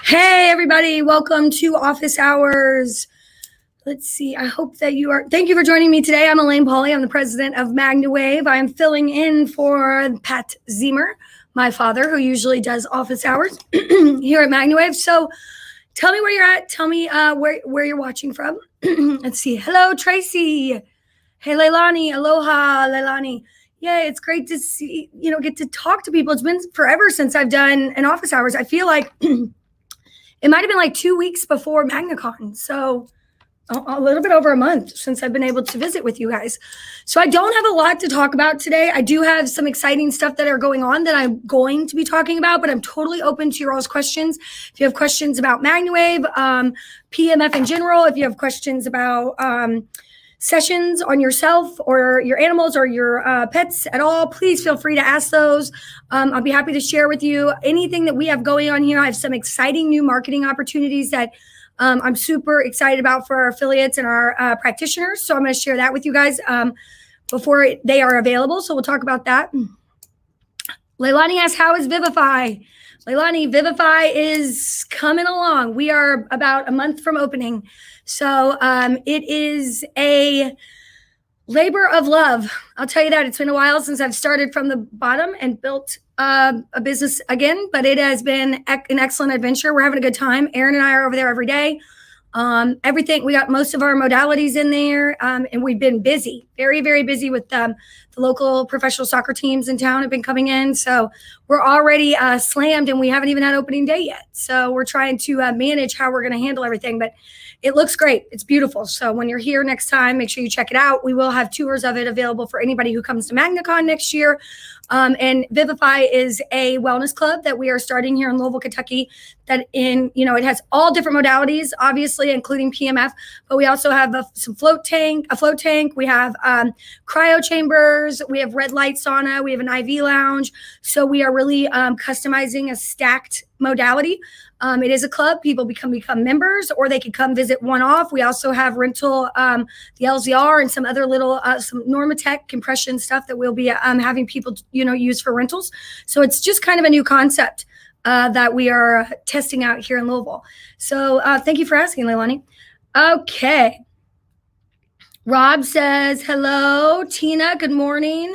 Hey, everybody. Welcome to Office Hours. Let's see. I hope that you are. Thank you for joining me today. I'm Alane Paulley. I'm the president of MagnaWave. I am filling in for Pat Zemer, my father, who usually does office hours here at MagnaWave. So tell me where you're at. Tell me where you're watching from. Let's see. Hello, Tracy. Hey, Leilani. Aloha, Leilani. Yeah, it's great to see, get to talk to people. It's been forever since I've done an office hours. I feel like it might have been like 2 weeks before MagnaCon. So a little bit over a month since I've been able to visit with you guys. So I don't have a lot to talk about today. I do have some exciting stuff that are going on that I'm going to be talking about, but I'm totally open to your all's questions. If you have questions about MagnaWave, PMF in general, if you have questions about sessions on yourself or your animals or your pets at all, please feel free to ask those. I'll be happy to share with you anything that we have going on here. I have some exciting new marketing opportunities that I'm super excited about for our affiliates and our practitioners. So I'm going to share that with you guys before they are available. So we'll talk about that. Leilani asks, how is Vivify? Leilani, Vivify is coming along. We are about a month from opening. So it is a labor of love. I'll tell you that. It's been a while since I've started from the bottom and built a business again, but it has been an excellent adventure. We're having a good time. Aaron and I are over there every day. Everything, we got most of our modalities in there, and we've been busy, very, very busy with the local professional soccer teams in town have been coming in. So we're already slammed and we haven't even had opening day yet. So we're trying to manage how we're going to handle everything, but it looks great. It's beautiful. So when you're here next time, make sure you check it out. We will have tours of it available for anybody who comes to MagnaCon next year. And Vivify is a wellness club that we are starting here in Louisville, Kentucky, that it has all different modalities, obviously, including PMF, but we also have a float tank. We have cryo chambers. We have red light sauna. We have an IV lounge. So we are really customizing a stacked modality. It is a club. People become members, or they can come visit one-off. We also have rental, the LZR and some other little, some Normatec compression stuff that we'll be having people, use for rentals. So it's just kind of a new concept that we are testing out here in Louisville. So thank you for asking, Leilani. Okay. Rob says, hello. Tina, good morning.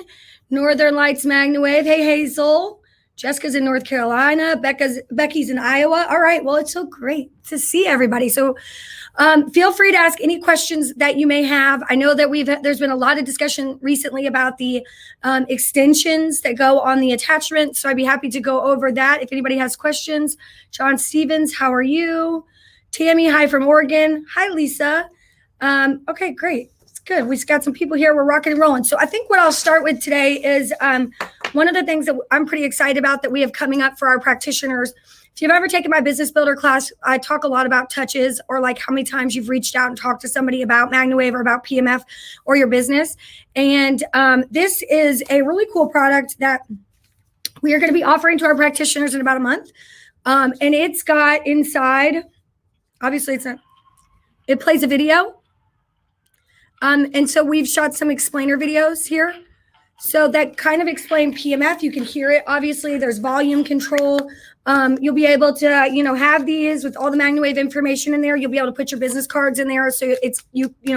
Northern Lights MagnaWave. Hey, Hazel. Jessica's in North Carolina. Becky's in Iowa. All right. Well, it's so great to see everybody. So feel free to ask any questions that you may have. I know that there's been a lot of discussion recently about the extensions that go on the attachment. So I'd be happy to go over that if anybody has questions. John Stevens, how are you? Tammy, hi from Oregon. Hi, Lisa. Okay, great. It's good. We've got some people here. We're rocking and rolling. So I think what I'll start with today is one of the things that I'm pretty excited about that we have coming up for our practitioners. If you've ever taken my business builder class, I talk a lot about touches, or like how many times you've reached out and talked to somebody about MagnaWave or about PMF or your business. And this is a really cool product that we are going to be offering to our practitioners in about a month. And it's got inside, obviously it plays a video. And so we've shot some explainer videos here. So that kind of explain PMF. You can hear it. Obviously, there's volume control. You'll be able to, have these with all the MagnaWave information in there. You'll be able to put your business cards in there, so it's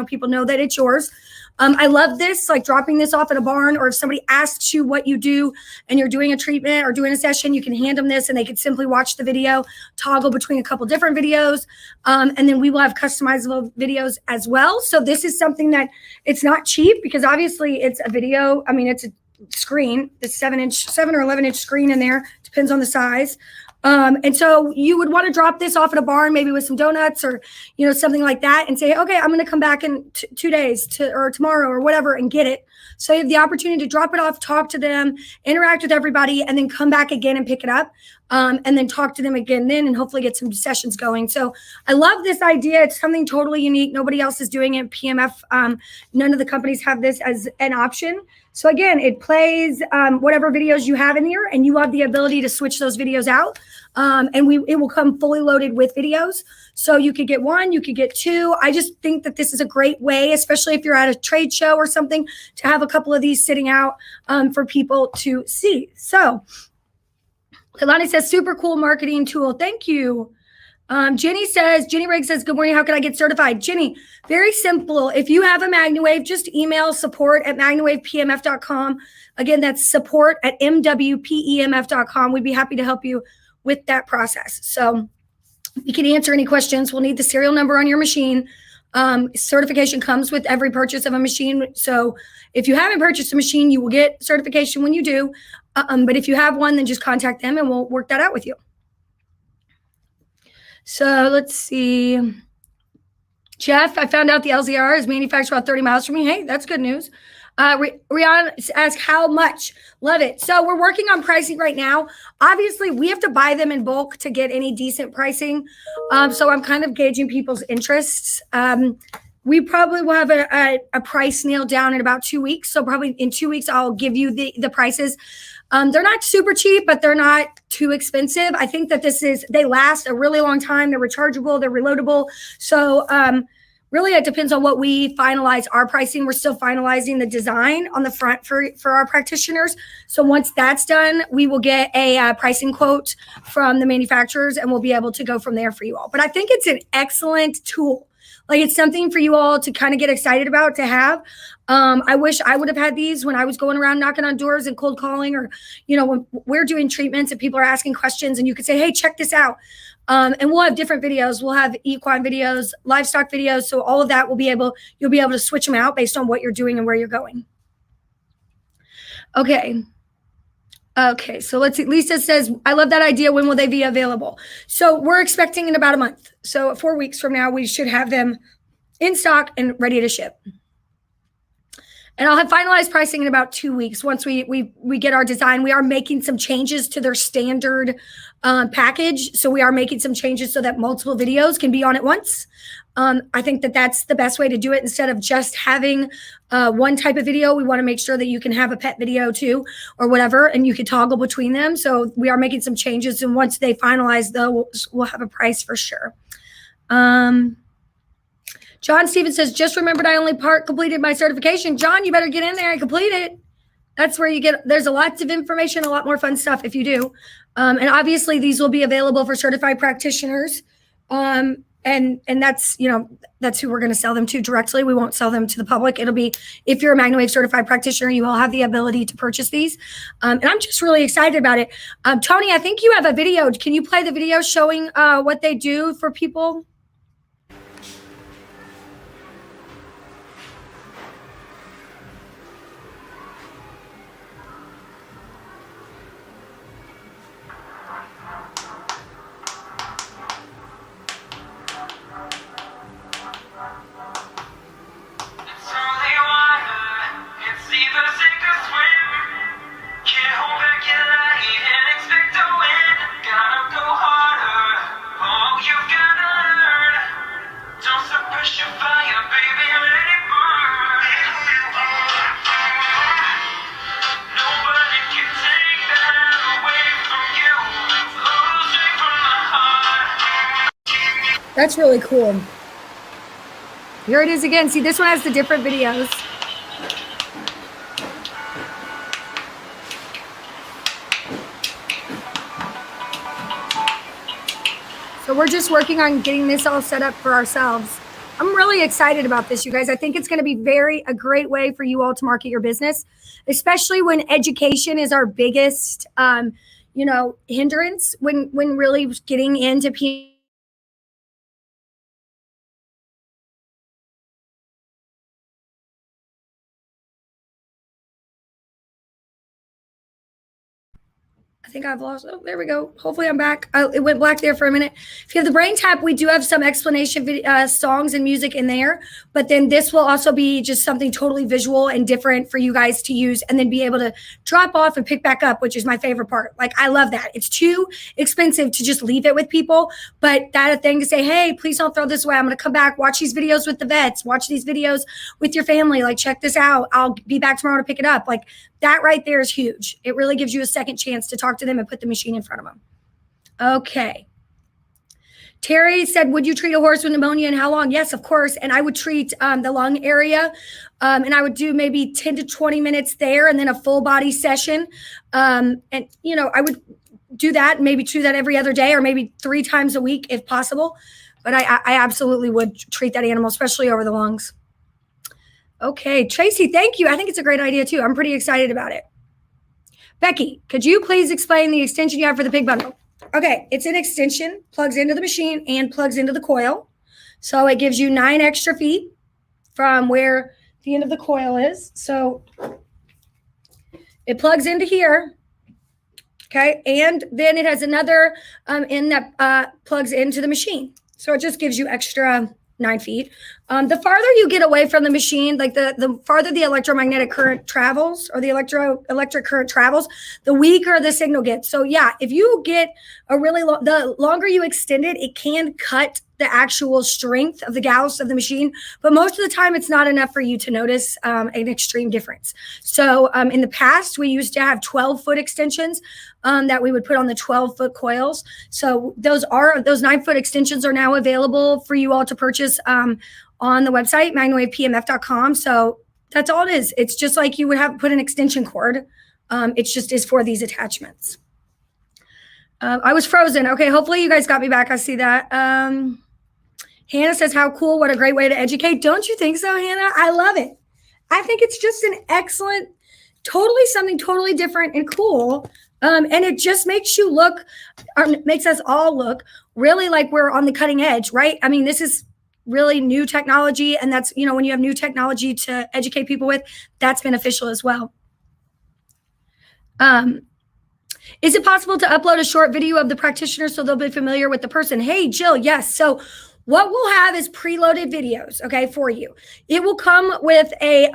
people know that it's yours. I love this, like dropping this off at a barn, or if somebody asks you what you do and you're doing a treatment or doing a session, you can hand them this and they can simply watch the video, toggle between a couple different videos. And then we will have customizable videos as well. So this is something that it's not cheap, because obviously it's a video. I mean, it's a screen, the 7 or 11-inch screen in there, depends on the size. And so you would want to drop this off at a barn, maybe with some donuts or, something like that, and say, okay, I'm going to come back in 2 days or tomorrow or whatever and get it. So you have the opportunity to drop it off, talk to them, interact with everybody, and then come back again and pick it up, and then talk to them again then, and hopefully get some sessions going. So I love this idea. It's something totally unique. Nobody else is doing it. PMF, none of the companies have this as an option. So again, it plays whatever videos you have in here, and you have the ability to switch those videos out. And it will come fully loaded with videos. So you could get one, you could get two. I just think that this is a great way, especially if you're at a trade show or something, to have a couple of these sitting out for people to see. So Leilani says, super cool marketing tool. Thank you. Jenny Riggs says, good morning. How can I get certified? Jenny, very simple. If you have a MagnaWave, just email support@MagnaWavePMF.com. Again, that's support@MWPEMF.com. We'd be happy to help you with that process. So you can answer any questions. We'll need the serial number on your machine. Certification comes with every purchase of a machine. So if you haven't purchased a machine, you will get certification when you do. But if you have one, then just contact them and we'll work that out with you. So let's see. Jeff, I found out the LZR is manufactured about 30 miles from me. Hey, that's good news. Rihanna asked how much. Love it. So we're working on pricing right now. Obviously, we have to buy them in bulk to get any decent pricing. So I'm kind of gauging people's interests. We probably will have a price nailed down in about 2 weeks. So probably in 2 weeks, I'll give you the prices. They're not super cheap, but they're not too expensive. I think that they last a really long time. They're rechargeable, they're reloadable. So really it depends on what we finalize our pricing. We're still finalizing the design on the front for our practitioners. So once that's done, we will get a pricing quote from the manufacturers and we'll be able to go from there for you all. But I think it's an excellent tool. Like it's something for you all to kind of get excited about to have. I wish I would have had these when I was going around knocking on doors and cold calling, or, when we're doing treatments and people are asking questions and you could say, hey, check this out. And we'll have different videos. We'll have equine videos, livestock videos. So all of that you'll be able to switch them out based on what you're doing and where you're going. Okay. So let's see. Lisa says, I love that idea. When will they be available? So we're expecting in about a month. So 4 weeks from now, we should have them in stock and ready to ship. And I'll have finalized pricing in about 2 weeks. Once we get our design, we are making some changes to their standard package. So we are making some changes so that multiple videos can be on at once. I think that that's the best way to do it. Instead of just having one type of video, we want to make sure that you can have a pet video too, or whatever, and you can toggle between them. So we are making some changes. And once they finalize, though, we'll have a price for sure. John Stevens says, just remembered I only completed my certification. John, you better get in there and complete it. That's where there's a lot of information, a lot more fun stuff if you do. And obviously these will be available for certified practitioners. And that's, that's who we're going to sell them to directly. We won't sell them to the public. It'll be, if you're a MagnaWave certified practitioner, you will have the ability to purchase these. And I'm just really excited about it. Tony, I think you have a video. Can you play the video showing what they do for people? That's really cool. Here it is again. See, this one has the different videos. So we're just working on getting this all set up for ourselves. I'm really excited about this, you guys. I think it's going to be a great way for you all to market your business, especially when education is our biggest, hindrance when really getting into people. I think I've lost. Oh, there we go. Hopefully I'm back. It went black there for a minute. If you have the BrainTap, we do have some explanation songs and music in there, but then this will also be just something totally visual and different for you guys to use and then be able to drop off and pick back up, which is my favorite part. Like, I love that. It's too expensive to just leave it with people, but that thing to say, hey, please don't throw this away. I'm going to come back, watch these videos with the vets, watch these videos with your family. Like, check this out. I'll be back tomorrow to pick it up. Like, that right there is huge. It really gives you a second chance to talk to them and put the machine in front of them. Okay. Terry said, would you treat a horse with pneumonia and how long? Yes, of course. And I would treat the lung area. And I would do maybe 10 to 20 minutes there and then a full body session. I would do that, maybe do that every other day or maybe 3 times a week if possible. But I absolutely would treat that animal, especially over the lungs. Okay, Tracy, thank you. I think it's a great idea too. I'm pretty excited about it. Becky, could you please explain the extension you have for the pig bundle? Okay, it's an extension, plugs into the machine and plugs into the coil. So it gives you 9 extra feet from where the end of the coil is. So it plugs into here. Okay, and then it has another end that plugs into the machine. So it just gives you extra 9 feet. The farther you get away from the machine, like the farther the electromagnetic current travels or the electric current travels, the weaker the signal gets. So yeah, if you get a really the longer you extend it, it can cut the actual strength of the gauss of the machine, but most of the time it's not enough for you to notice an extreme difference. So in the past, we used to have 12-foot extensions that we would put on the 12-foot coils. So those 9-foot extensions are now available for you all to purchase on the website, MagnaWavePMF.com. So that's all it is. It's just like you would have put an extension cord. It's just is for these attachments. I was frozen. Okay, hopefully you guys got me back. I see that. Hannah says, how cool. What a great way to educate. Don't you think so, Hannah? I love it. I think it's just an excellent, something totally different and cool. And it just makes you look, or makes us all look really like we're on the cutting edge, right? I mean, this is really new technology. And that's, when you have new technology to educate people with, that's beneficial as well. Is it possible to upload a short video of the practitioner so they'll be familiar with the person? Hey, Jill, yes. So what we'll have is preloaded videos, okay, for you. It will come with a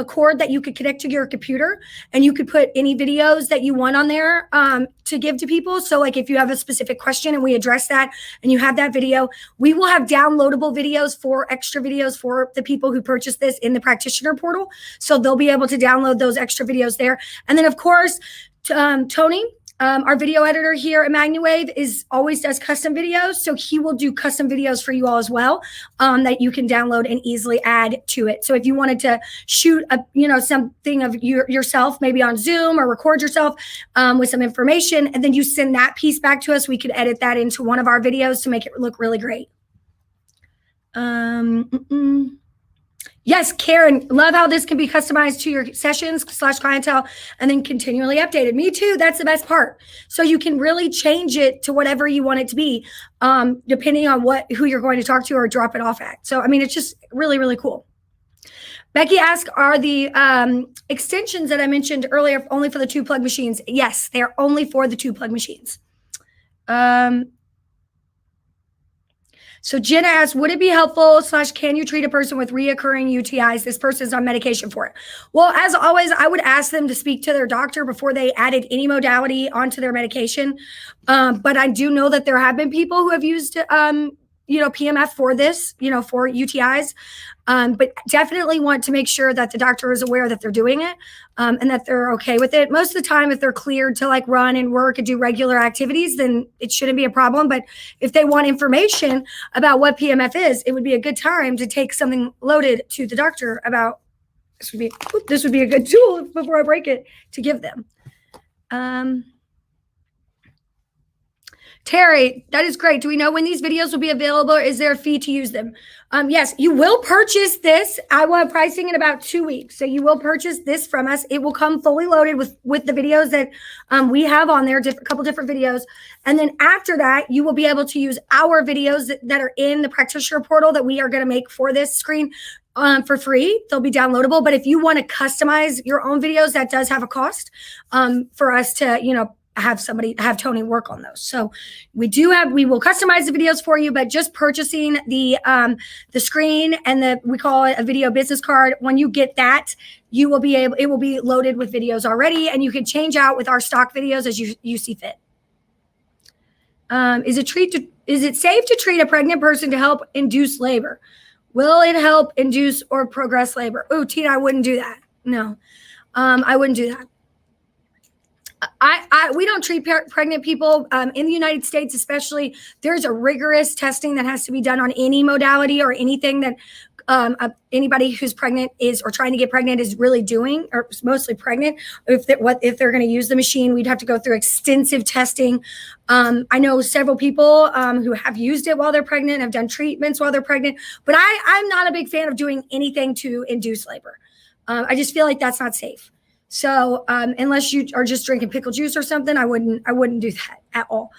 cord that you could connect to your computer, and you could put any videos that you want on there to give to people. So like if you have a specific question and we address that and you have that video, we will have downloadable videos for extra videos for the people who purchase this in the practitioner portal. So they'll be able to download those extra videos there. And then of course, Tony, our video editor here at MagnaWave always does custom videos. So he will do custom videos for you all as well that you can download and easily add to it. So if you wanted to shoot something of yourself, maybe on Zoom, or record yourself with some information, and then you send that piece back to us, we could edit that into one of our videos to make it look really great. Yes, Karen, love how this can be customized to your sessions / clientele and then continually updated. Me too. That's the best part. So you can really change it to whatever you want it to be, depending on who you're going to talk to or drop it off at. So, I mean, it's just really, really cool. Becky asked, are the extensions that I mentioned earlier only for the 2-plug machines? Yes, they are only for the 2-plug machines. So Jenna asked, would it be helpful / can you treat a person with reoccurring UTIs? This person's on medication for it. Well, as always, I would ask them to speak to their doctor before they added any modality onto their medication. But I do know that there have been people who have used, PMF for this, for UTIs. But definitely want to make sure that the doctor is aware that they're doing it and that they're okay with it. Most of the time, if they're cleared to like run and work and do regular activities, then it shouldn't be a problem. But if they want information about what PMF is, it would be a good time to take something loaded to the doctor about this would be a good tool before I break it to give them. Terry, that is great. Do we know when these videos will be available? Or is there a fee to use them? Yes, you will purchase this. I will have pricing in about 2 weeks. So you will purchase this from us. It will come fully loaded with the videos that we have on there, a couple different videos. And then after that, you will be able to use our videos that are in the practitioner portal that we are going to make for this screen for free. They'll be downloadable. But if you want to customize your own videos, that does have a cost for us to, have Tony work on those. So we will customize the videos for you, but just purchasing the screen and we call it a video business card. When you get that, it will be loaded with videos already, and you can change out with our stock videos as you see fit. Is it safe to treat a pregnant person to help induce labor? Will it help induce or progress labor? Oh, Tina, I wouldn't do that. No, I wouldn't do that. We don't treat pregnant people in the United States, especially. There's a rigorous testing that has to be done on any modality or anything that anybody who's pregnant is or trying to get pregnant is really doing, or mostly pregnant. If they're going to use the machine, we'd have to go through extensive testing. I know several people who have used it while they're pregnant, have done treatments while they're pregnant, but I'm not a big fan of doing anything to induce labor. I just feel like that's not safe. So unless you are just drinking pickle juice or something, I wouldn't do that at all.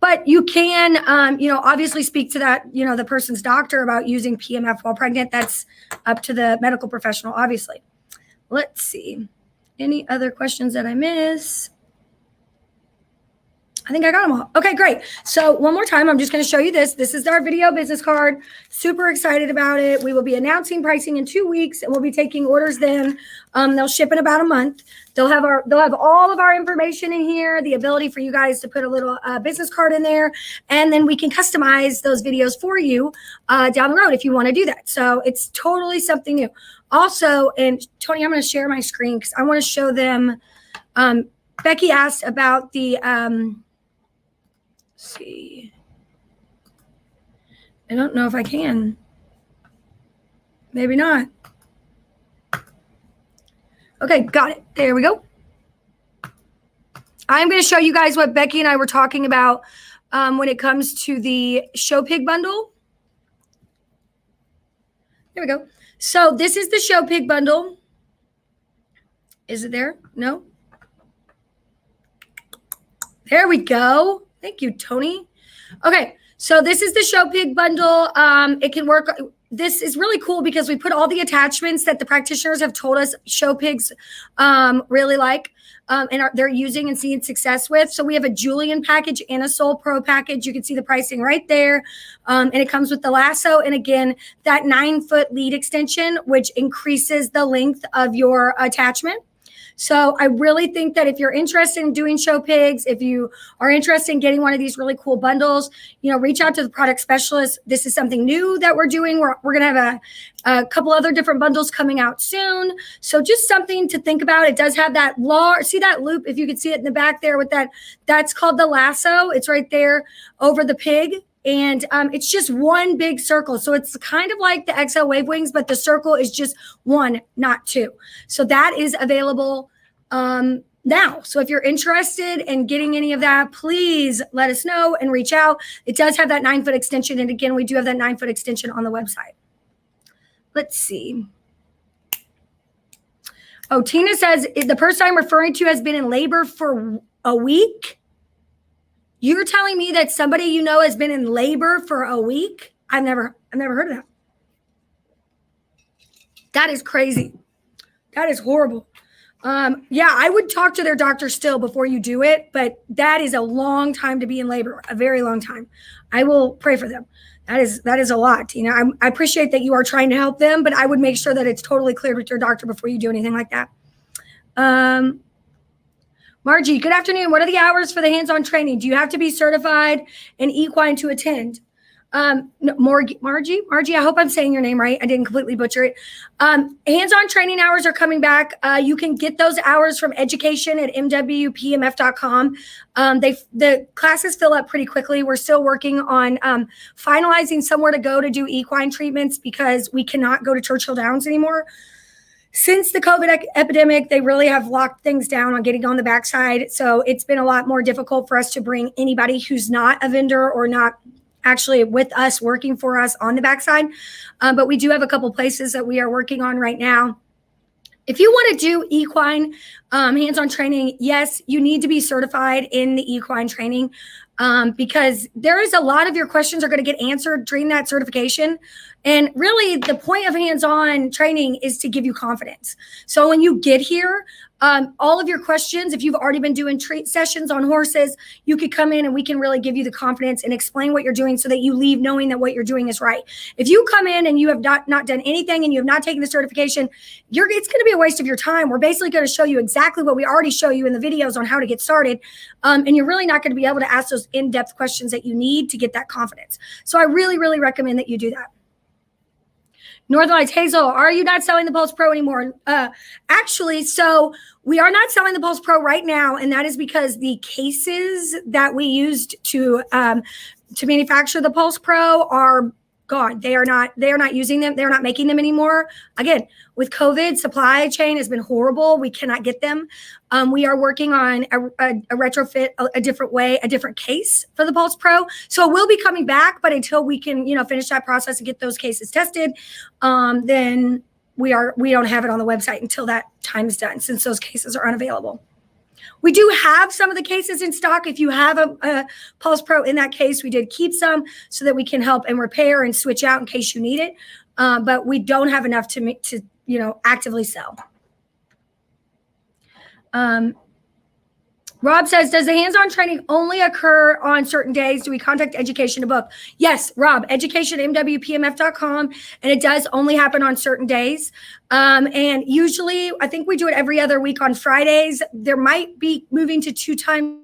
But you can, obviously speak to that, the person's doctor about using PMF while pregnant. That's up to the medical professional, obviously. Let's see. Any other questions that I miss? I think I got them all. Okay, great. So one more time, I'm just going to show you this. This is our video business card. Super excited about it. We will be announcing pricing in 2 weeks, and we'll be taking orders then. They'll ship in about a month. They'll have all of our information in here, the ability for you guys to put a little business card in there, and then we can customize those videos for you down the road if you want to do that. So it's totally something new. Also, and Tony, I'm going to share my screen because I want to show them. Becky asked about the see. I don't know if I can. Maybe not. Okay, got it. There we go. I'm going to show you guys what Becky and I were talking about when it comes to the show pig bundle. There we go. So this is the show pig bundle. Is it there? No. There we go. Thank you, Tony. Okay, so this is the show pig bundle. It can work. This is really cool because we put all the attachments that the practitioners have told us show pigs really like and they're using and seeing success with. So we have a Julian package and a Soul Pro package. You can see the pricing right there. And it comes with the lasso. And again, that 9-foot lead extension, which increases the length of your attachment. So I really think that if you're interested in doing show pigs, if you are interested in getting one of these really cool bundles, reach out to the product specialist. This is something new that we're doing. We're going to have a couple other different bundles coming out soon. So just something to think about. It does have that see that loop, if you can see it in the back there with that, that's called the lasso. It's right there over the pig. And it's just one big circle. So it's kind of like the XL Wave Wings, but the circle is just one, not two. So that is available now. So if you're interested in getting any of that, please let us know and reach out. It does have that 9-foot extension. And again, we do have that 9-foot extension on the website. Let's see. Oh, Tina says, the person I'm referring to has been in labor for a week. You're telling me that somebody has been in labor for a week? I've never heard of that. That is crazy. That is horrible. Yeah, I would talk to their doctor still before you do it, but that is a long time to be in labor, a very long time. I will pray for them. That is a lot. I appreciate that you are trying to help them, but I would make sure that it's totally cleared with your doctor before you do anything like that. Margie, good afternoon. What are the hours for the hands-on training? Do you have to be certified in equine to attend? No, Margie, I hope I'm saying your name right. I didn't completely butcher it. Hands-on training hours are coming back. You can get those hours from education at mwpmf.com. The classes fill up pretty quickly. We're still working on finalizing somewhere to go to do equine treatments because we cannot go to Churchill Downs anymore. Since the COVID epidemic, they really have locked things down on getting on the backside. So it's been a lot more difficult for us to bring anybody who's not a vendor or not actually with us working for us on the backside. But we do have a couple places that we are working on right now. If you want to do equine hands-on training, yes, you need to be certified in the equine training because there is a lot of your questions are going to get answered during that certification. And really the point of hands-on training is to give you confidence. So when you get here, all of your questions, if you've already been doing treat sessions on horses, you could come in and we can really give you the confidence and explain what you're doing so that you leave knowing that what you're doing is right. If you come in and you have not done anything and you have not taken the certification, it's going to be a waste of your time. We're basically going to show you exactly what we already show you in the videos on how to get started. And you're really not going to be able to ask those in-depth questions that you need to get that confidence. So I really, really recommend that you do that. Northern Lights, Hazel, are you not selling the Pulse Pro anymore? Actually, so we are not selling the Pulse Pro right now, and that is because the cases that we used to manufacture the Pulse Pro are gone. They are not using them. They're not making them anymore. Again, with COVID, supply chain has been horrible. We cannot get them. We are working on a retrofit, a different way, a different case for the Pulse Pro. So it will be coming back, but until we can, finish that process and get those cases tested, then we don't have it on the website until that time is done, since those cases are unavailable. We do have some of the cases in stock. If you have a Pulse Pro in that case, we did keep some so that we can help and repair and switch out in case you need it. But we don't have enough to actively sell. Rob says, does the hands-on training only occur on certain days? Do we contact education to book? Yes, Rob, education@mwpmf.com, and it does only happen on certain days. And usually, I think we do it every other week on Fridays. There might be moving to 2 times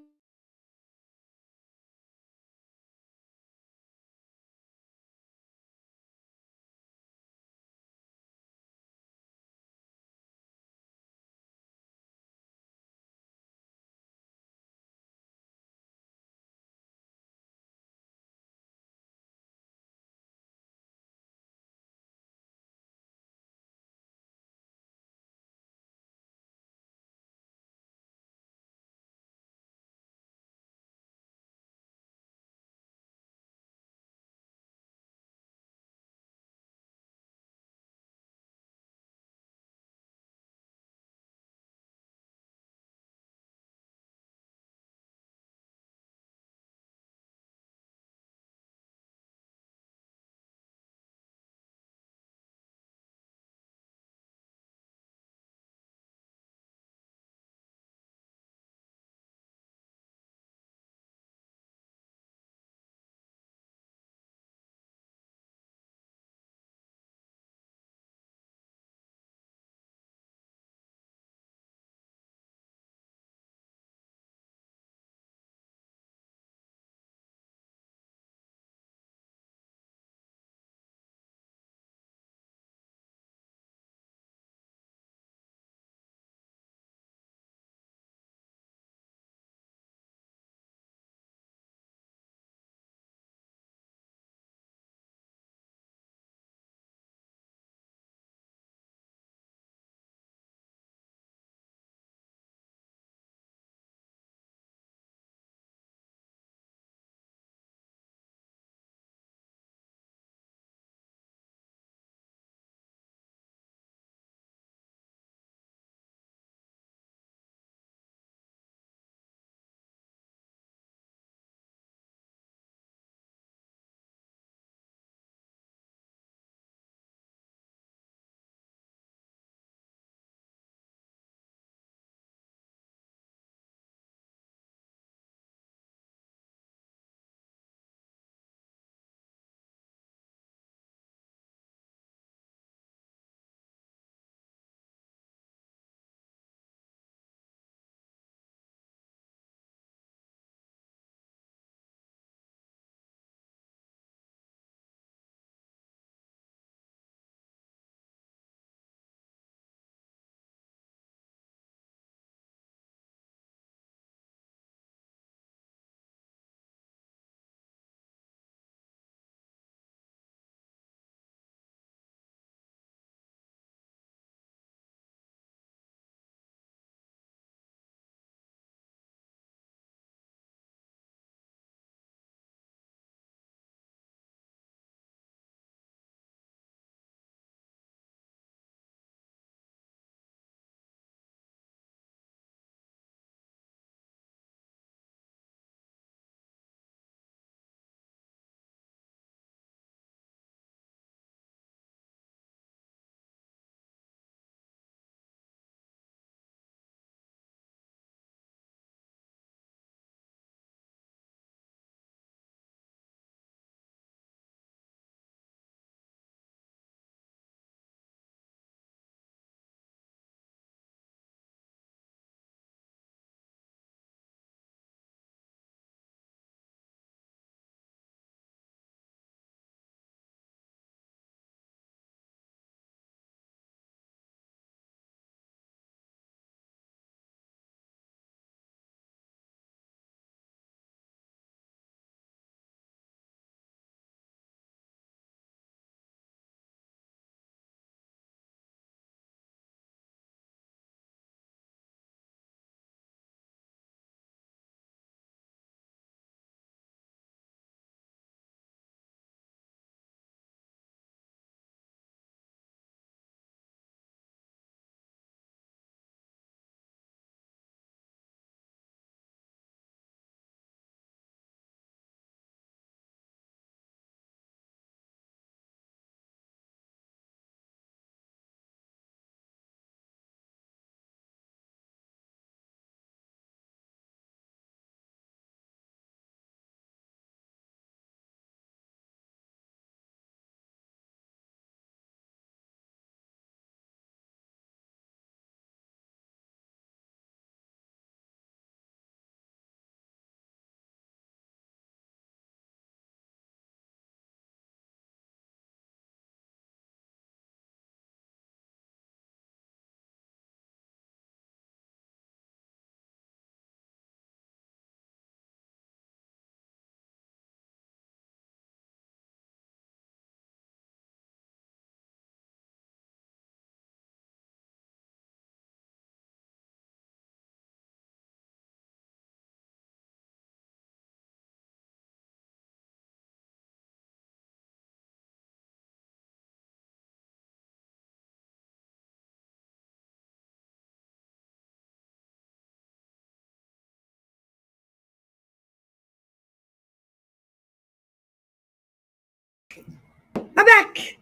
I'm back.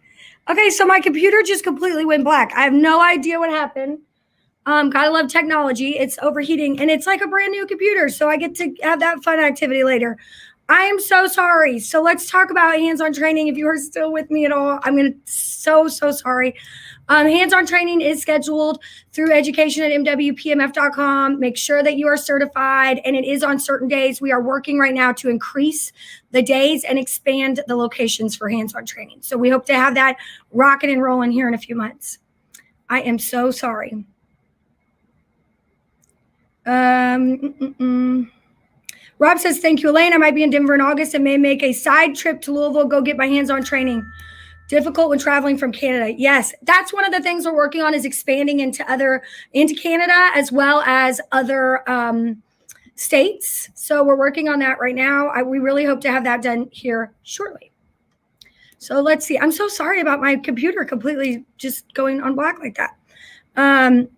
Okay, so my computer just completely went black. I have no idea what happened. Gotta love technology. It's overheating, and it's like a brand new computer, so I get to have that fun activity later. I am so sorry. So let's talk about hands-on training. If you are still with me at all, I'm so sorry. Hands-on training is scheduled through education at mwpmf.com. Make sure that you are certified, and it is on certain days. We are working right now to increase the days and expand the locations for hands-on training. So we hope to have that rocking and rolling here in a few months. I am so sorry. Rob says, thank you, Elaine. I might be in Denver in August and may make a side trip to Louisville, go get my hands-on training. Difficult when traveling from Canada. Yes, that's one of the things we're working on, is expanding into Canada as well as other states. So we're working on that right now. We really hope to have that done here shortly. So let's see. I'm so sorry about my computer completely just going on black like that.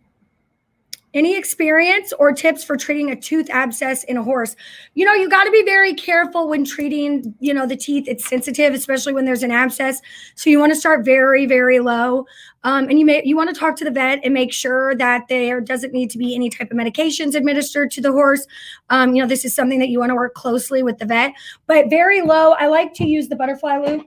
Any experience or tips for treating a tooth abscess in a horse? You know, you got to be very careful when treating, the teeth. It's sensitive, especially when there's an abscess. So you want to start very, very low. And you want to talk to the vet and make sure that there doesn't need to be any type of medications administered to the horse. This is something that you want to work closely with the vet, but very low. I like to use the butterfly loop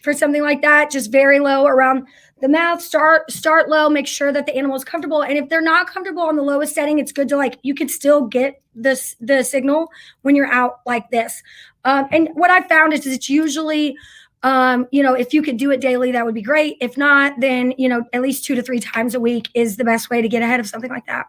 for something like that, just very low around the mouth. Start low, make sure that the animal is comfortable. And if they're not comfortable on the lowest setting, it's good to you could still get the signal when you're out like this. And what I found is it's usually, if you could do it daily, that would be great. If not, then, at least 2 to 3 times a week is the best way to get ahead of something like that.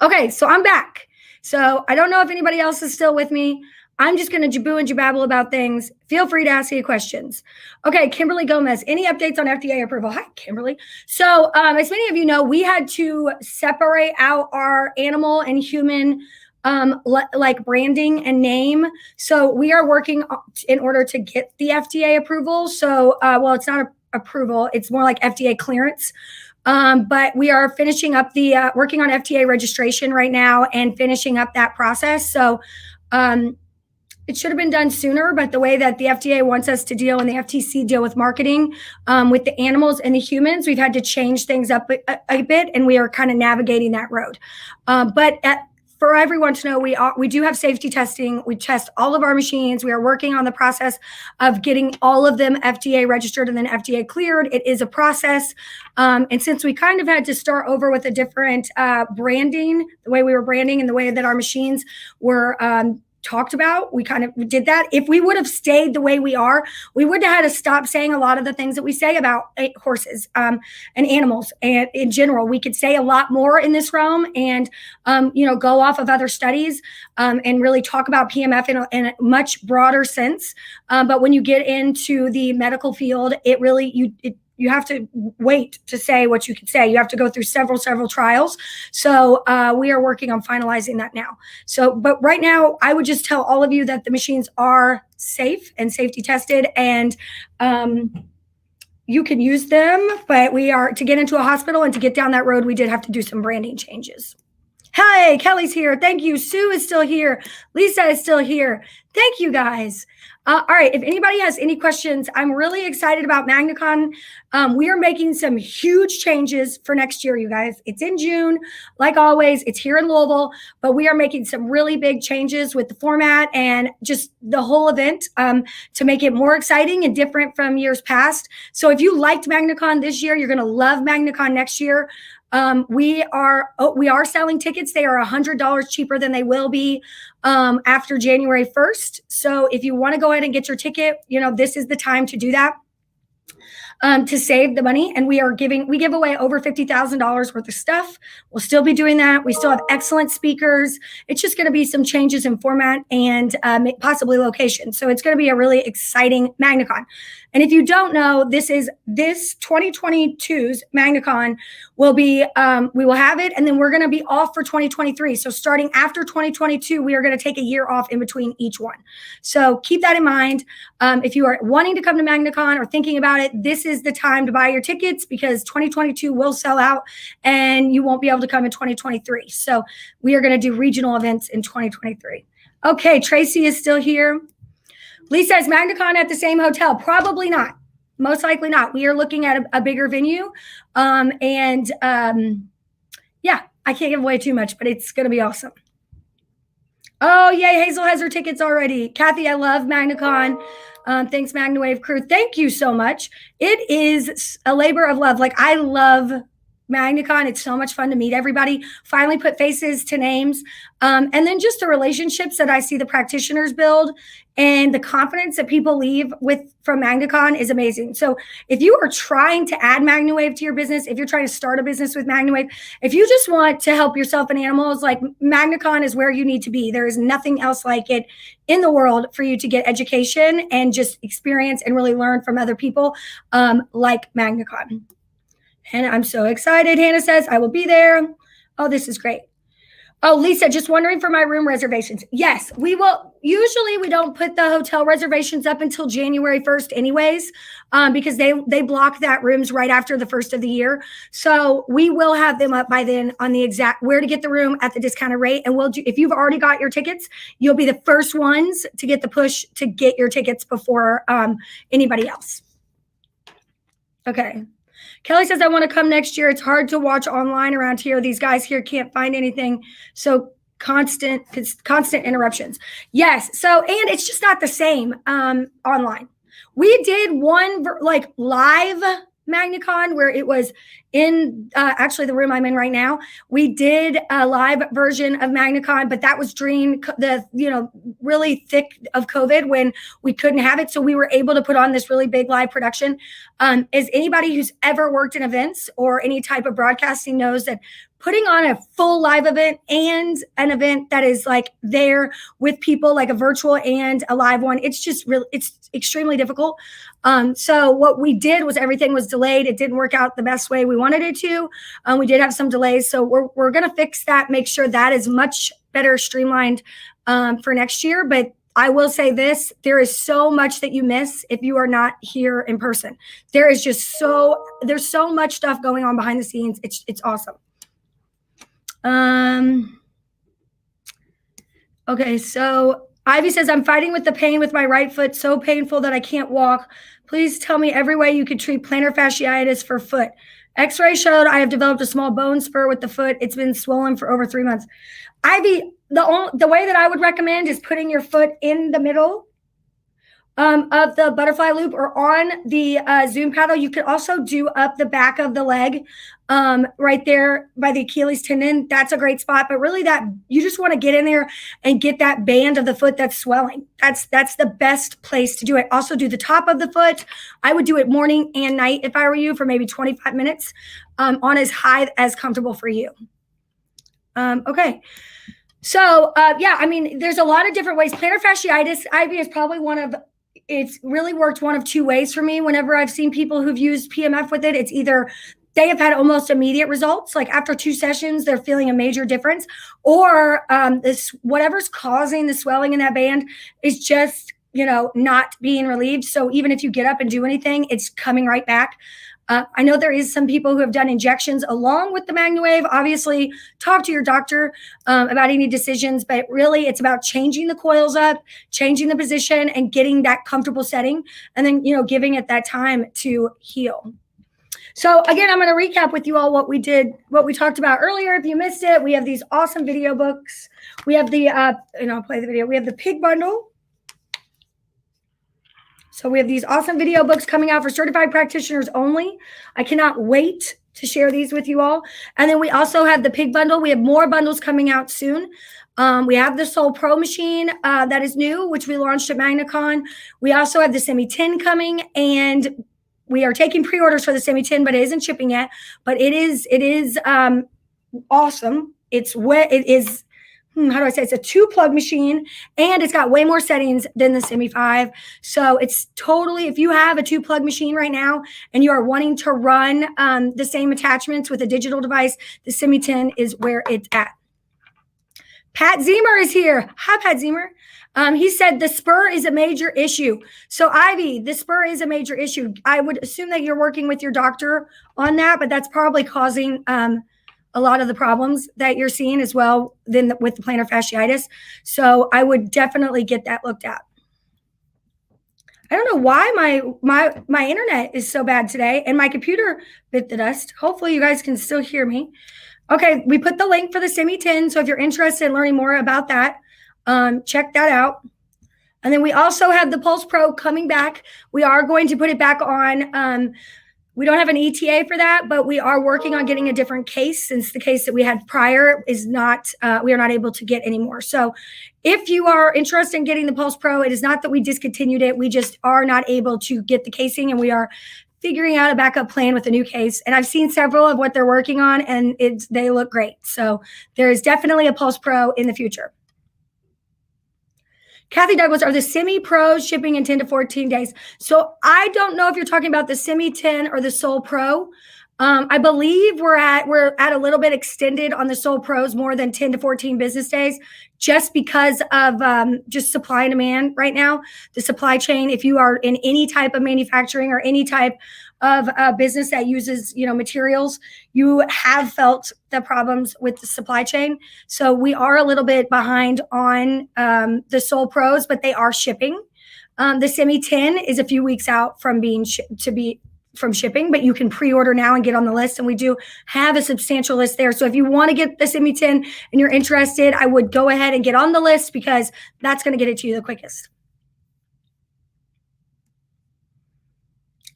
Okay, so I'm back. So I don't know if anybody else is still with me. I'm just going to jaboo and jababble about things. Feel free to ask me questions. Okay, Kimberly Gomez, any updates on FDA approval? Hi, Kimberly. So as many of you know, we had to separate out our animal and human branding and name. So we are working in order to get the FDA approval. So, it's not approval. It's more like FDA clearance. But we are finishing up working on FDA registration right now and finishing up that process. So, it should have been done sooner, but the way that the FDA wants us to deal and the FTC deal with marketing with the animals and the humans, we've had to change things up a bit, and we are kind of navigating that road. For everyone to know, we do have safety testing. We test all of our machines. We are working on the process of getting all of them FDA registered and then FDA cleared. It is a process. And since we kind of had to start over with a different branding, the way we were branding and the way that our machines were talked about, we kind of did that. If we would have stayed the way we are, we would have had to stop saying a lot of the things that we say about horses and animals. And in general, we could say a lot more in this realm and, go off of other studies and really talk about PMF in a much broader sense. But when you get into the medical field, you have to wait to say what you can say. You have to go through several trials. So we are working on finalizing that now. So, but right now, I would just tell all of you that the machines are safe and safety tested, and you can use them. But to get into a hospital and to get down that road, we did have to do some branding changes. Hey, Kelly's here. Thank you. Sue is still here. Lisa is still here. Thank you, guys. All right. If anybody has any questions, I'm really excited about MagnaCon. We are making some huge changes for next year, you guys. It's in June. Like always, it's here in Louisville, but we are making some really big changes with the format and just the whole event to make it more exciting and different from years past. So if you liked MagnaCon this year, you're going to love MagnaCon next year. We are selling tickets. They are $100 cheaper than they will be after January 1st. So if you want to go ahead and get your ticket, this is the time to do that. To save the money. And we give away over $50,000 worth of stuff. We'll still be doing that. We still have excellent speakers. It's just going to be some changes in format and possibly location. So it's going to be a really exciting MagnaCon. And if you don't know, this 2022's MagnaCon will be, we will have it, and then we're going to be off for 2023. So starting after 2022, we are going to take a year off in between each one. So keep that in mind. If you are wanting to come to MagnaCon or thinking about it, this is the time to buy your tickets, because 2022 will sell out and you won't be able to come in 2023. So we are going to do regional events in 2023. Okay, Tracy is still here. Lisa, is MagnaCon at the same hotel? Probably not. Most likely not. We are looking at a bigger venue. Yeah, I can't give away too much, but it's going to be awesome. Oh, yay. Hazel has her tickets already. Kathy, I love MagnaCon. Thanks, MagnaWave crew. Thank you so much. It is a labor of love. Like, I love MagnaCon. It's so much fun to meet everybody, finally put faces to names. And then just the relationships that I see the practitioners build and the confidence that people leave with from MagnaCon is amazing. So if you are trying to add MagnaWave to your business, if you're trying to start a business with MagnaWave, if you just want to help yourself and animals, like MagnaCon is where you need to be. There is nothing else like it in the world for you to get education and just experience and really learn from other people like MagnaCon. And I'm so excited. Hannah says, I will be there. Oh, this is great. Oh, Lisa, just wondering for my room reservations. Yes, we will. Usually we don't put the hotel reservations up until January 1st anyways, because they block that rooms right after the first of the year. So we will have them up by then on the exact where to get the room at the discounted rate. And we'll do, if you've already got your tickets, you'll be the first ones to get the push to get your tickets before anybody else. Okay. Kelly says, I want to come next year. It's hard to watch online around here. These guys here can't find anything. So constant interruptions. Yes. So, and it's just not the same online. We did one like live MagnaCon where it was in actually the room I'm in right now. We did a live version of MagnaCon, but that was during the, really thick of COVID when we couldn't have it. So we were able to put on this really big live production. As anybody who's ever worked in events or any type of broadcasting knows that putting on a full live event and an event that is like there with people, like a virtual and a live one, it's just really, it's extremely difficult. So what we did was everything was delayed. It didn't work out the best way we wanted it to. We did have some delays. So we're going to fix that, make sure that is much better streamlined for next year. But I will say this, there is so much that you miss if you are not here in person. There's so much stuff going on behind the scenes. It's awesome. Okay, so Ivy says, I'm fighting with the pain with my right foot, so painful that I can't walk. Please tell me every way you could treat plantar fasciitis for foot. X-ray showed I have developed a small bone spur with the foot. It's been swollen for over 3 months. Ivy, the way that I would recommend is putting your foot in the middle of the butterfly loop or on the Zoom paddle. You could also do up the back of the leg right there by the Achilles tendon. That's a great spot. But really that you just want to get in there and get that band of the foot that's swelling. That's the best place to do it. Also do the top of the foot. I would do it morning and night if I were you for maybe 25 minutes on as high as comfortable for you. Okay. So yeah, I mean, there's a lot of different ways. Plantar fasciitis, Ivy, is probably it's really worked one of two ways for me. Whenever I've seen people who've used PMF with it, it's either they have had almost immediate results, like after 2 sessions, they're feeling a major difference, or whatever's causing the swelling in that band is just, not being relieved. So even if you get up and do anything, it's coming right back. I know there is some people who have done injections along with the MagnaWave. Obviously, talk to your doctor about any decisions, but really it's about changing the coils up, changing the position, and getting that comfortable setting, and then, giving it that time to heal. So again, I'm going to recap with you all what we talked about earlier. If you missed it, we have these awesome video books. We have the, I'll play the video. We have the pig bundle. So we have these awesome video books coming out for certified practitioners only. I cannot wait to share these with you all. And then we also have the pig bundle. We have more bundles coming out soon. We have the Soul Pro machine that is new, which we launched at MagnaCon. We also have the Semi 10 coming, and we are taking pre-orders for the Semi 10, but it isn't shipping yet. But it is awesome. How do I say? It's a 2-plug machine, and it's got way more settings than the Semi 5. So it's totally, if you have a 2-plug machine right now and you are wanting to run the same attachments with a digital device, the Semi 10 is where it's at. Pat Zemer is here. Hi, Pat Zemer. He said the spur is a major issue. So Ivy, the spur is a major issue. I would assume that you're working with your doctor on that, but that's probably causing a lot of the problems that you're seeing as well than with the plantar fasciitis. So I would definitely get that looked at. I don't know why my internet is so bad today, and my computer bit the dust. Hopefully you guys can still hear me. Okay, we put the link for the Semi 10. So if you're interested in learning more about that, check that out. And then we also have the Pulse Pro coming back. We are going to put it back on. We don't have an ETA for that, but we are working on getting a different case since the case that we had prior is not, we are not able to get anymore. So if you are interested in getting the Pulse Pro, it is not that we discontinued it. We just are not able to get the casing, and we are figuring out a backup plan with a new case. And I've seen several of what they're working on, and they look great. So there is definitely a Pulse Pro in the future. Kathy Douglas, are the Semi Pros shipping in 10 to 14 days? So I don't know if you're talking about the Semi 10 or the Soul Pro. I believe we're at a little bit extended on the Soul Pros, more than 10 to 14 business days, just because of just supply and demand right now. The supply chain, if you are in any type of manufacturing or any type of business that uses, materials, you have felt the problems with the supply chain. So we are a little bit behind on the Soul Pros, but they are shipping. The Semi 10 is a few weeks out from from shipping, but you can pre-order now and get on the list. And we do have a substantial list there. So if you want to get the Semi 10 and you're interested, I would go ahead and get on the list, because that's going to get it to you the quickest.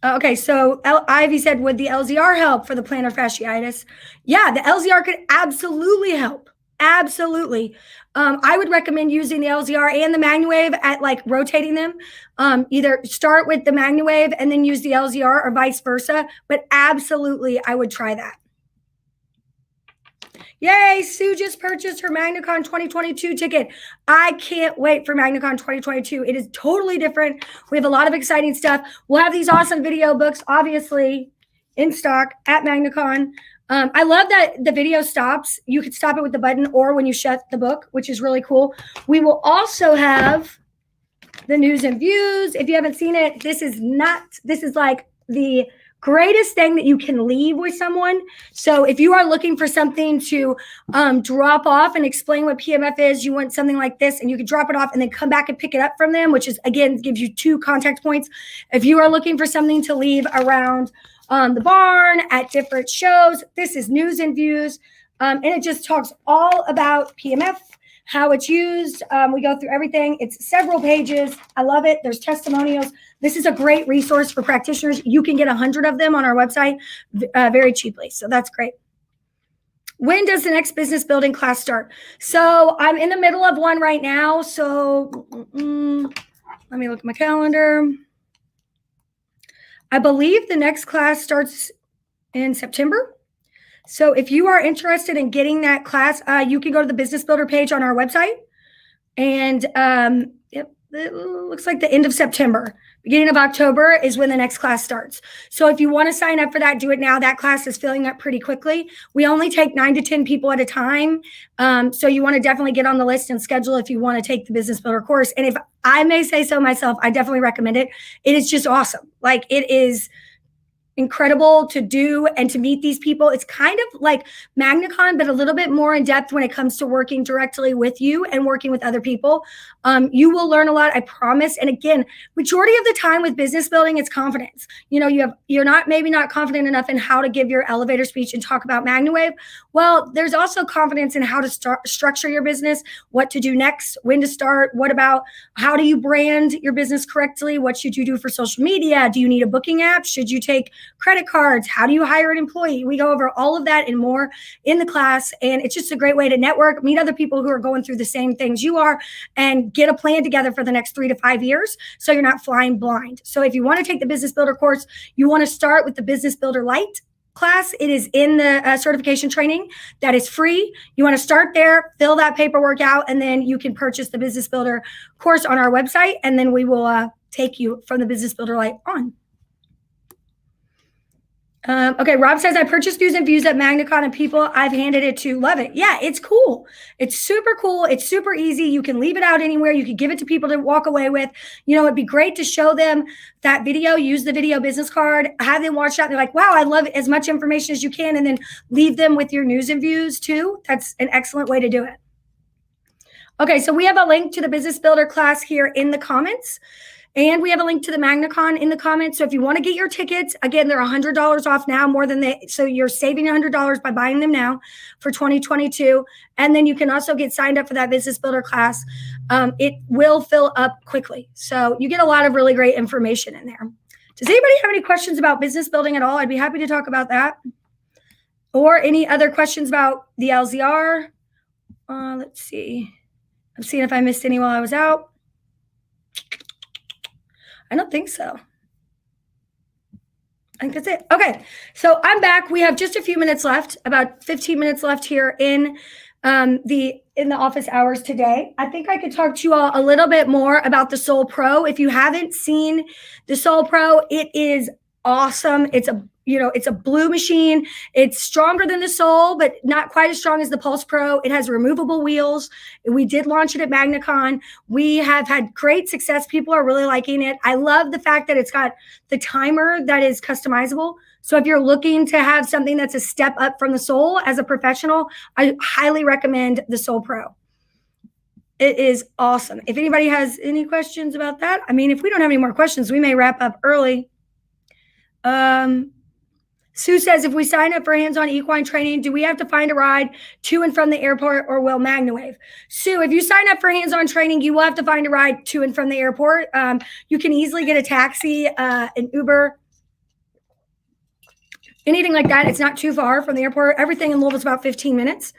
Okay, so Ivy said, would the LZR help for the plantar fasciitis? Yeah, the LZR could absolutely help. Absolutely. I would recommend using the LZR and the MagnaWave at rotating them. Either start with the MagnaWave and then use the LZR, or vice versa. But absolutely, I would try that. Yay, Sue just purchased her MagnaCon 2022 ticket. I can't wait for MagnaCon 2022. It is totally different. We have a lot of exciting stuff. We'll have these awesome video books, obviously, in stock at MagnaCon. I love that the video stops. You could stop it with the button or when you shut the book, which is really cool. We will also have the news and views. If you haven't seen it, this is like the greatest thing that you can leave with someone. So if you are looking for something to drop off and explain what PMF is, you want something like this, and you can drop it off and then come back and pick it up from them, which is, again, gives you 2 contact points. If you are looking for something to leave around the barn, at different shows, this is news and views. And it just talks all about PMF, how it's used. We go through everything. It's several pages. I love it. There's testimonials. This is a great resource for practitioners. You can get 100 of them on our website very cheaply. So that's great. When does the next business building class start? So I'm in the middle of one right now. So let me look at my calendar. I believe the next class starts in September. So if you are interested in getting that class, you can go to the Business Builder page on our website. And it looks like the end of September. Beginning of October is when the next class starts. So if you want to sign up for that, do it now. That class is filling up pretty quickly. We only take 9 to 10 people at a time. So you want to definitely get on the list and schedule if you want to take the Business Builder course. And if I may say so myself, I definitely recommend it. It is just awesome. It is incredible to do and to meet these people. It's kind of like MagnaCon, but a little bit more in depth when it comes to working directly with you and working with other people. You will learn a lot, I promise. And again, majority of the time with business building, it's confidence. You're maybe not confident enough in how to give your elevator speech and talk about MagnaWave. Well, there's also confidence in how to structure your business, what to do next, when to start, how do you brand your business correctly? What should you do for social media? Do you need a booking app? Should you take credit cards? How do you hire an employee? We go over all of that and more in the class. And it's just a great way to network, meet other people who are going through the same things you are, and get a plan together for the next 3 to 5 years so you're not flying blind. So if you want to take the Business Builder course, you want to start with the Business Builder Lite class. It is in the certification training that is free. You want to start there, fill that paperwork out, and then you can purchase the Business Builder course on our website, and then we will take you from the Business Builder Lite on. Okay, Rob says, I purchased news and views at MagnaCon and people I've handed it to love it. Yeah, it's cool. It's super cool. It's super easy. You can leave it out anywhere. You can give it to people to walk away with. It'd be great to show them that video, use the video business card, have them watch that. And they're like, wow, I love as much information as you can. And then leave them with your news and views too. That's an excellent way to do it. Okay, so we have a link to the Business Builder class here in the comments. And we have a link to the MagnaCon in the comments. So if you want to get your tickets, again, they're $100 off now, so you're saving $100 by buying them now for 2022. And then you can also get signed up for that business builder class. It will fill up quickly. So you get a lot of really great information in there. Does anybody have any questions about business building at all? I'd be happy to talk about that. Or any other questions about the LZR? Let's see. I'm seeing if I missed any while I was out. I don't think so. I think that's it. Okay, so I'm back. We have just a few minutes left, about 15 minutes left here in the office hours today. I think I could talk to you all a little bit more about the Soul Pro. If you haven't seen the Soul Pro, it is awesome. It's a blue machine. It's stronger than the Soul, but not quite as strong as the Pulse Pro. It has removable wheels. We did launch it at MagnaCon. We have had great success. People are really liking it. I love the fact that it's got the timer that is customizable. So if you're looking to have something that's a step up from the Soul as a professional, I highly recommend the Soul Pro. It is awesome. If anybody has any questions about that, I mean, if we don't have any more questions, we may wrap up early. Sue says, if we sign up for hands-on equine training, do we have to find a ride to and from the airport, or will MagnaWave? Sue, if you sign up for hands-on training, you will have to find a ride to and from the airport. You can easily get a taxi, an Uber, anything like that. It's not too far from the airport. Everything in Louisville is about 15 minutes.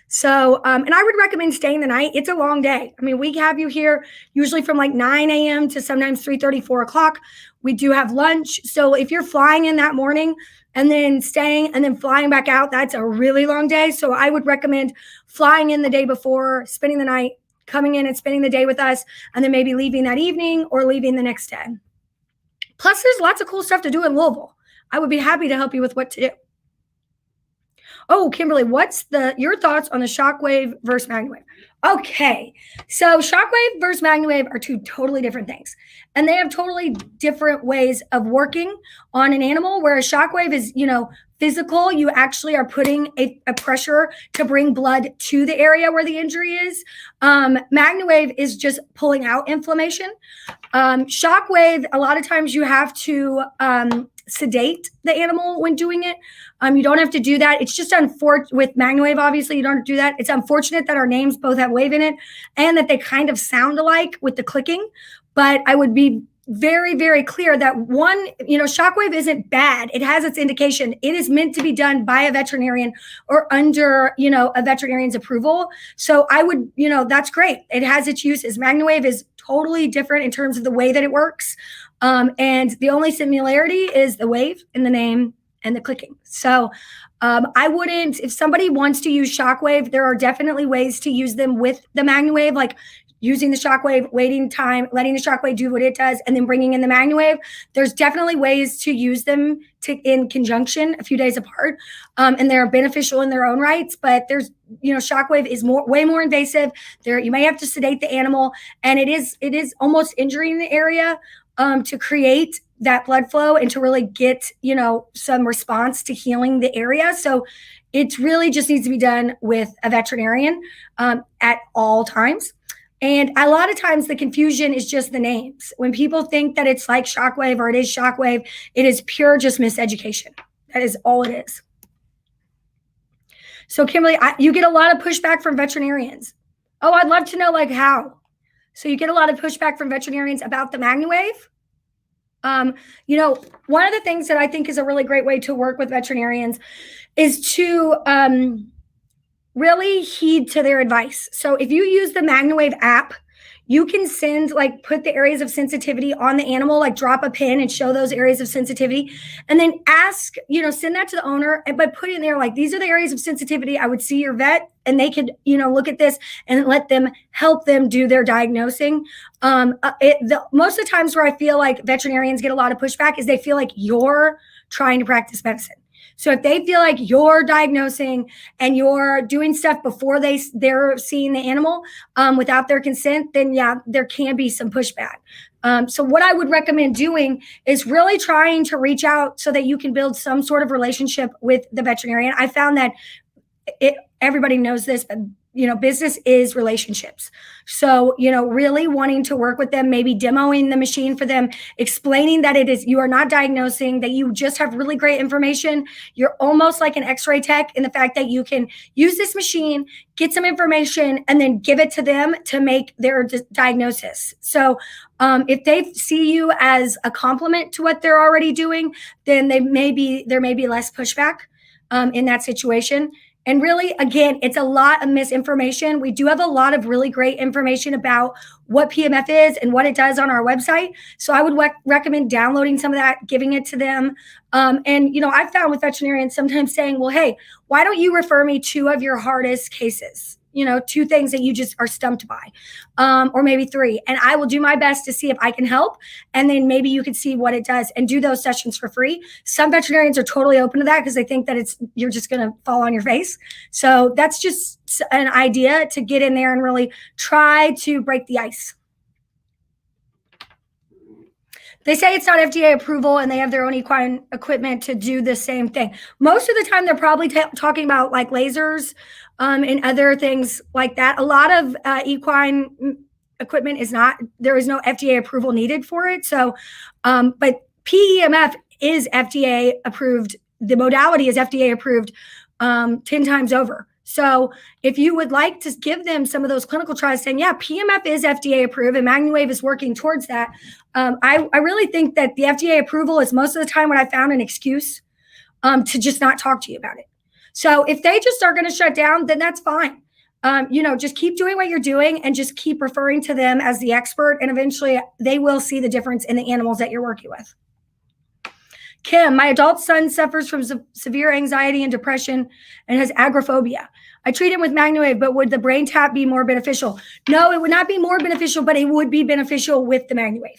So, and I would recommend staying the night. It's a long day. I mean, we have you here usually from like 9 a.m. to sometimes 3:30, 4 o'clock. We do have lunch. So if you're flying in that morning and then staying and then flying back out, that's a really long day. So I would recommend flying in the day before, spending the night, coming in and spending the day with us, and then maybe leaving that evening or leaving the next day. Plus, there's lots of cool stuff to do in Louisville. I would be happy to help you with what to do. Oh, Kimberly, what's your thoughts on the Shockwave versus MagnaWave? Okay, so Shockwave versus MagnaWave are two totally different things. And they have totally different ways of working on an animal, whereas Shockwave is, physical. You actually are putting a pressure to bring blood to the area where the injury is. MagnaWave is just pulling out inflammation. Shockwave, a lot of times you have to sedate the animal when doing it. You don't have to do that. It's just unfortunate with MagnaWave, obviously, you don't have to do that. It's unfortunate that our names both have wave in it and that they kind of sound alike with the clicking. But I would be very, very clear that Shockwave isn't bad. It has its indication. It is meant to be done by a veterinarian or under, a veterinarian's approval. So I would, that's great. It has its uses. MagnaWave is totally different in terms of the way that it works. And the only similarity is the wave in the name and the clicking. So I wouldn't, if somebody wants to use Shockwave, there are definitely ways to use them with the MagnaWave, like using the Shockwave, waiting time, letting the Shockwave do what it does, and then bringing in the MagnaWave. There's definitely ways to use them in conjunction a few days apart. And they're beneficial in their own rights, but there's, Shockwave is way more invasive. You may have to sedate the animal, and it is almost injuring the area to create that blood flow and to really get, some response to healing the area. So it really just needs to be done with a veterinarian at all times. And a lot of times the confusion is just the names. When people think that it's like Shockwave or it is Shockwave, it is pure just miseducation. That is all it is. So Kimberly, you get a lot of pushback from veterinarians. Oh, I'd love to know how. So you get a lot of pushback from veterinarians about the MagnaWave. One of the things that I think is a really great way to work with veterinarians is to really heed to their advice. So if you use the MagnaWave app, you can put the areas of sensitivity on the animal, drop a pin and show those areas of sensitivity, and then ask, send that to the owner, but put in there, these are the areas of sensitivity. I would see your vet and they could, look at this and let them help them do their diagnosing. Most of the times where I feel like veterinarians get a lot of pushback is they feel like you're trying to practice medicine. So if they feel like you're diagnosing and you're doing stuff before they're seeing the animal without their consent, then yeah, there can be some pushback. So what I would recommend doing is really trying to reach out so that you can build some sort of relationship with the veterinarian. I found that everybody knows this, but business is relationships. So, really wanting to work with them, maybe demoing the machine for them, explaining that you are not diagnosing, that you just have really great information. You're almost like an x-ray tech in the fact that you can use this machine, get some information, and then give it to them to make their diagnosis. So if they see you as a complement to what they're already doing, then there may be less pushback in that situation. And really, again, it's a lot of misinformation. We do have a lot of really great information about what PMF is and what it does on our website. So I would recommend downloading some of that, giving it to them. And I've found with veterinarians sometimes saying, well, hey, why don't you refer me 2 of your hardest cases? 2 things that you just are stumped by, or maybe 3. And I will do my best to see if I can help. And then maybe you could see what it does and do those sessions for free. Some veterinarians are totally open to that because they think that you're just going to fall on your face. So that's just an idea to get in there and really try to break the ice. They say it's not FDA approval and they have their own equine equipment to do the same thing. Most of the time, they're probably talking about like lasers and other things like that. A lot of equine equipment there is no FDA approval needed for it. So, but PEMF is FDA approved. The modality is FDA approved 10 times over. So if you would like to give them some of those clinical trials saying, yeah, PMF is FDA approved and MagnaWave is working towards that, I really think that the FDA approval is most of the time what I found an excuse to just not talk to you about it. So if they just are going to shut down, then that's fine. Just keep doing what you're doing and just keep referring to them as the expert. And eventually they will see the difference in the animals that you're working with. Kim, my adult son suffers from severe anxiety and depression and has agoraphobia. I treat him with MagnaWave, but would the BrainTap be more beneficial? No, it would not be more beneficial, but it would be beneficial with the MagnaWave.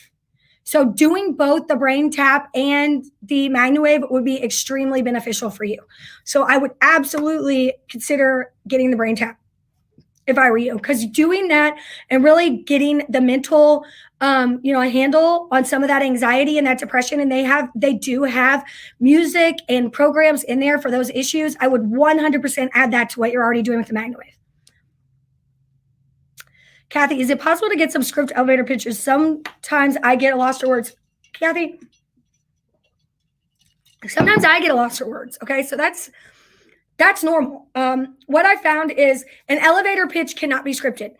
So doing both the BrainTap and the MagnaWave would be extremely beneficial for you. So I would absolutely consider getting the BrainTap if I were you, because doing that and really getting the mental a handle on some of that anxiety and that depression, and they do have music and programs in there for those issues. I would 100% add that to what you're already doing with the MagnaWave. Kathy, is it possible to get some script elevator pitches? Sometimes I get lost for words. Kathy, sometimes I get lost for words. Okay, so that's normal. What I found is an elevator pitch cannot be scripted.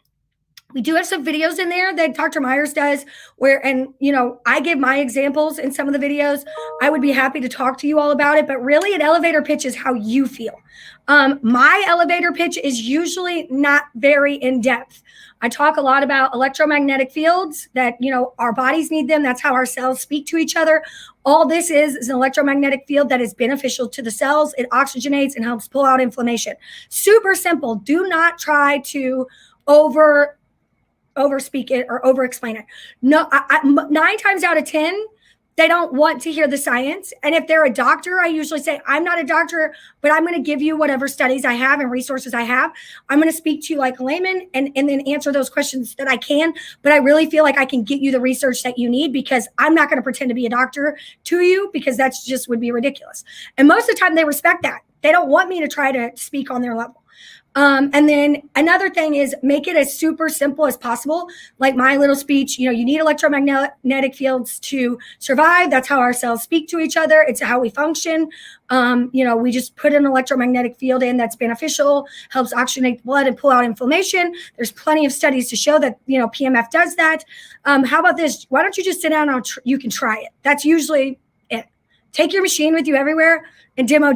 We do have some videos in there that Dr. Myers does I give my examples in some of the videos. I would be happy to talk to you all about it, but really an elevator pitch is how you feel. My elevator pitch is usually not very in-depth. I talk a lot about electromagnetic fields that, our bodies need them. That's how our cells speak to each other. All this is an electromagnetic field that is beneficial to the cells. It oxygenates and helps pull out inflammation. Super simple. Do not try to overspeak it or over-explain it. No, 9 times out of 10, they don't want to hear the science. And if they're a doctor, I usually say, I'm not a doctor, but I'm going to give you whatever studies I have and resources I have. I'm going to speak to you like a layman and then answer those questions that I can. But I really feel like I can get you the research that you need, because I'm not going to pretend to be a doctor to you, because that's just would be ridiculous. And most of the time they respect that. They don't want me to try to speak on their level. And then another thing is make it as super simple as possible. Like my little speech, you need electromagnetic fields to survive. That's how our cells speak to each other. It's how we function. We just put an electromagnetic field in that's beneficial, helps oxygenate blood and pull out inflammation. There's plenty of studies to show that, PMF does that. How about this? Why don't you just sit down and you can try it? That's usually it. Take your machine with you everywhere and demo.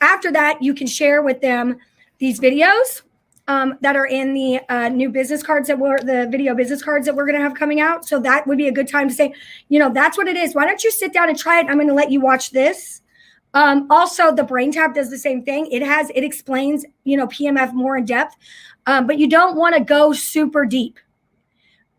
After that, you can share with them these videos that are in the new business cards the video business cards that we're going to have coming out. So that would be a good time to say, that's what it is. Why don't you sit down and try it? I'm going to let you watch this. Also, the BrainTap does the same thing. It explains, PMF more in depth, but you don't want to go super deep,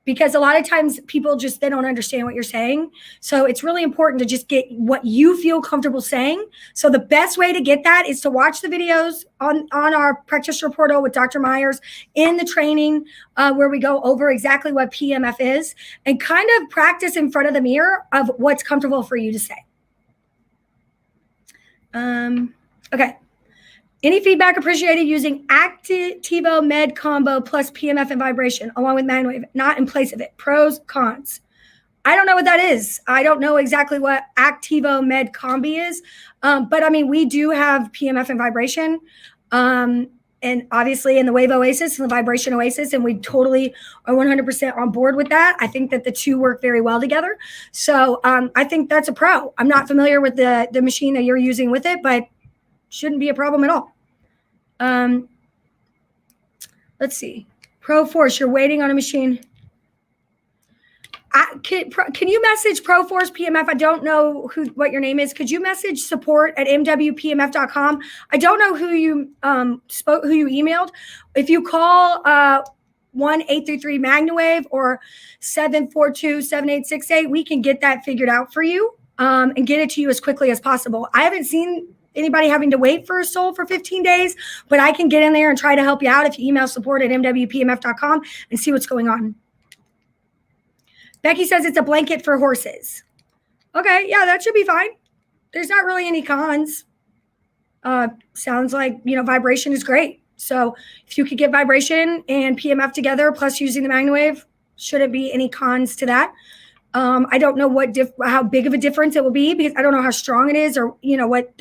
because a lot of times people they don't understand what you're saying. So it's really important to just get what you feel comfortable saying. So the best way to get that is to watch the videos on our practitioner portal with Dr. Myers in the training where we go over exactly what PMF is, and kind of practice in front of the mirror of what's comfortable for you to say. Okay. Any feedback appreciated using Activo Med Combo plus PMF and vibration along with MagnaWave, not in place of it. Pros, cons. I don't know what that is. I don't know exactly what Activo Med Combi is. But I mean, we do have PMF and vibration. And obviously in the Wave Oasis and the Vibration Oasis, and we totally are 100% on board with that. I think that the two work very well together. So I think that's a pro. I'm not familiar with the machine that you're using with it, but shouldn't be a problem at all. Let's see. Pro Force, you're waiting on a machine. Can you message ProForce PMF? I don't know what your name is. Could you message support@mwpmf.com? I don't know who you who you emailed. If you call 1-833-MagnaWave or 742-7868, we can get that figured out for you and get it to you as quickly as possible. I haven't seen anybody having to wait for a soul for 15 days, but I can get in there and try to help you out if you email support@mwpmf.com and see what's going on. Becky says it's a blanket for horses. Okay, yeah, that should be fine. There's not really any cons. Sounds like, vibration is great. So if you could get vibration and PMF together, plus using the MagnaWave, shouldn't be any cons to that. I don't know how big of a difference it will be because I don't know how strong it is or, what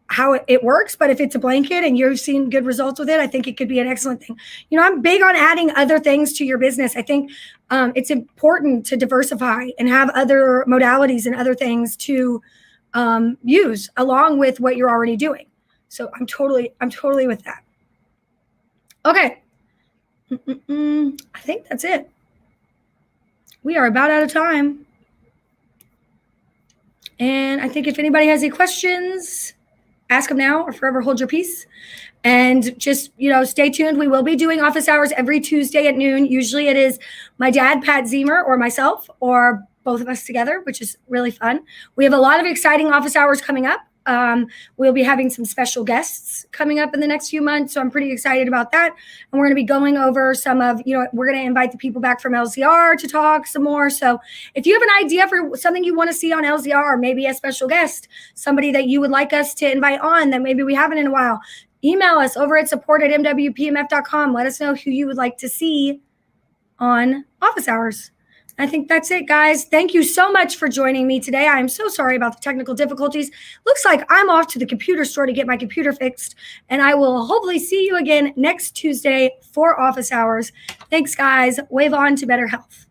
how it works, but if it's a blanket and you've seen good results with it, I think it could be an excellent thing. I'm big on adding other things to your business. I think it's important to diversify and have other modalities and other things to use along with what you're already doing. So I'm totally with that. Okay. I think that's it. We are about out of time. And I think if anybody has any questions, ask them now or forever hold your peace. And just, stay tuned. We will be doing office hours every Tuesday at noon. Usually it is my dad, Pat Ziemer, or myself, or both of us together, which is really fun. We have a lot of exciting office hours coming up. We'll be having some special guests coming up in the next few months. So I'm pretty excited about that. And we're going to be going over some of, we're going to invite the people back from LZR to talk some more. So if you have an idea for something you want to see on LZR, maybe a special guest, somebody that you would like us to invite on that maybe we haven't in a while, email us over at support@mwpmf.com. Let us know who you would like to see on office hours. I think that's it, guys. Thank you so much for joining me today. I am so sorry about the technical difficulties. Looks like I'm off to the computer store to get my computer fixed, and I will hopefully see you again next Tuesday for office hours. Thanks, guys. Wave on to better health.